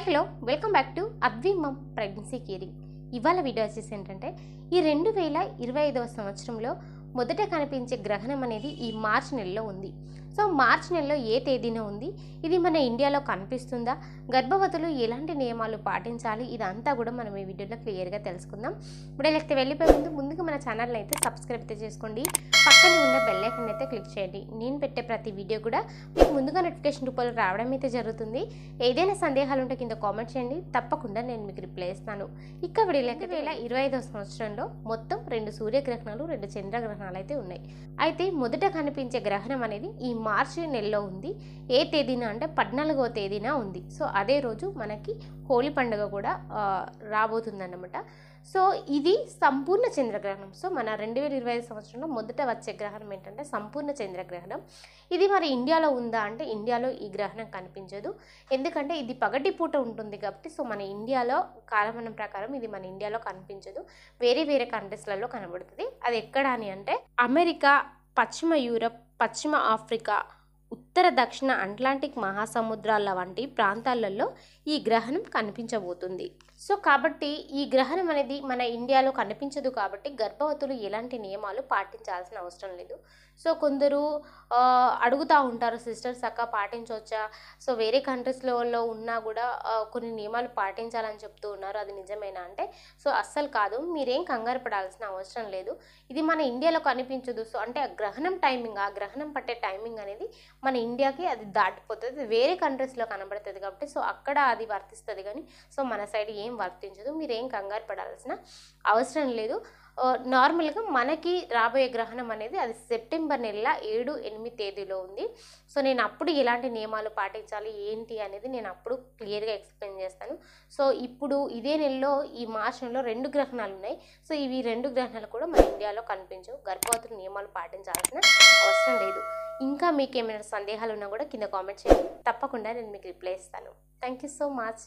Hello welcome back to Advi mum pregnancy caring. ఇవాళ video వచ్చేసి ఏంటంటే ఈ 2025వ సంవత్సరంలో మొదట కనిపించే గ్రహణం అనేది ఈ మార్చి నెలలో ఉంది. సో మార్చి నెలలో ఏ తేదీన ఉంది, ఇది మన ఇండియాలో కనిపిస్తుందా, గర్భవతులు ఎలాంటి నియమాలు పాటించాలి, ఇదంతా కూడా మనం ఈ వీడియోలో క్లియర్గా తెలుసుకుందాం. ఇప్పుడు ఇలా వెళ్ళిపోయే ముందుగా మన ఛానల్ని అయితే సబ్స్క్రైబ్ అయితే చేసుకోండి, పక్కనే ఉన్న బెల్ ఐకాన్ అయితే క్లిక్ చేయండి. నేను పెట్టే ప్రతి వీడియో కూడా మీకు ముందుగా నోటిఫికేషన్ రూపంలో రావడం అయితే జరుగుతుంది. ఏదైనా సందేహాలు ఉంటే కింద కామెంట్ చేయండి, తప్పకుండా నేను మీకు రిప్లై ఇస్తాను. ఇక వీడియోలకి 2025వ సంవత్సరంలో మొత్తం 2 సూర్యగ్రహణాలు 2 చంద్రగ్రహణాలు అయితే ఉన్నాయి. అయితే మొదట కనిపించే గ్రహణం అనేది ఈ మార్చి నెలలో ఉంది. ఏ తేదీన అంటే 14వ తేదీన ఉంది. సో అదే రోజు మనకి హోలీ పండుగ కూడా రాబోతుందన్నమాట. సో ఇది సంపూర్ణ చంద్రగ్రహణం. సో మన 2025 సంవత్సరంలో మొదట వచ్చే గ్రహణం ఏంటంటే సంపూర్ణ చంద్రగ్రహణం. ఇది మరి ఇండియాలో ఉందా అంటే ఇండియాలో ఈ గ్రహణం కనిపించదు, ఎందుకంటే ఇది పగటిపూట ఉంటుంది కాబట్టి. సో మన ఇండియాలో కాలమానం ప్రకారం ఇది మన ఇండియాలో కనిపించదు, వేరే కంట్రీస్లలో కనబడుతుంది. అది ఎక్కడ అని అంటే అమెరికా, పశ్చిమ యూరప్, పశ్చిమ ఆఫ్రికా, ఉత్తర దక్షిణ అట్లాంటిక్ మహాసముద్రాల వంటి ప్రాంతాలలో ఈ గ్రహణం కనిపించబోతుంది. సో కాబట్టి ఈ గ్రహణం అనేది మన ఇండియాలో కనిపించదు కాబట్టి గర్భవతులు ఎలాంటి నియమాలు పాటించాల్సిన అవసరం లేదు. సో కొందరు అడుగుతూ ఉంటారు, సిస్టర్స్ అక్క పాటించవచ్చా, సో వేరే కంట్రీస్లో ఉన్నా కూడా కొన్ని నియమాలు పాటించాలని చెప్తూ ఉన్నారు, అది నిజమేనా అంటే సో అస్సలు కాదు, మీరేం కంగారు పడాల్సిన అవసరం లేదు. ఇది మన ఇండియాలో కనిపించదు. సో అంటే ఆ గ్రహణం టైమింగ్, ఆ గ్రహణం పట్టే టైమింగ్ అనేది మన ఇండియాకి అది దాటిపోతుంది, వేరే కంట్రీస్లో కనబడుతుంది కాబట్టి సో అక్కడ అది వర్తిస్తుంది కానీ సో మన సైడ్ ఏం వర్తించదు. మీరు ఏం కంగారు పడాల్సిన అవసరం లేదు. నార్మల్గా మనకి రాబోయే గ్రహణం అనేది అది సెప్టెంబర్ నెల 7, 8 తేదీలో ఉంది. సో నేను అప్పుడు ఎలాంటి నియమాలు పాటించాలి ఏంటి అనేది నేను అప్పుడు క్లియర్గా ఎక్స్ప్లెయిన్ చేస్తాను. సో ఇప్పుడు ఇదే నెలలో ఈ మార్చి నెలలో 2 గ్రహణాలు ఉన్నాయి. సో ఇవి 2 గ్రహణాలు కూడా మన ఇండియాలో కనిపించవు, గర్భవతులు నియమాలు పాటించాల్సిన అవసరం లేదు. ఇంకా మీకు ఏమైనా సందేహాలు ఉన్నా కూడా కింద కామెంట్ చేయండి, తప్పకుండా నేను మీకు రిప్లై ఇస్తాను. Thank you so much.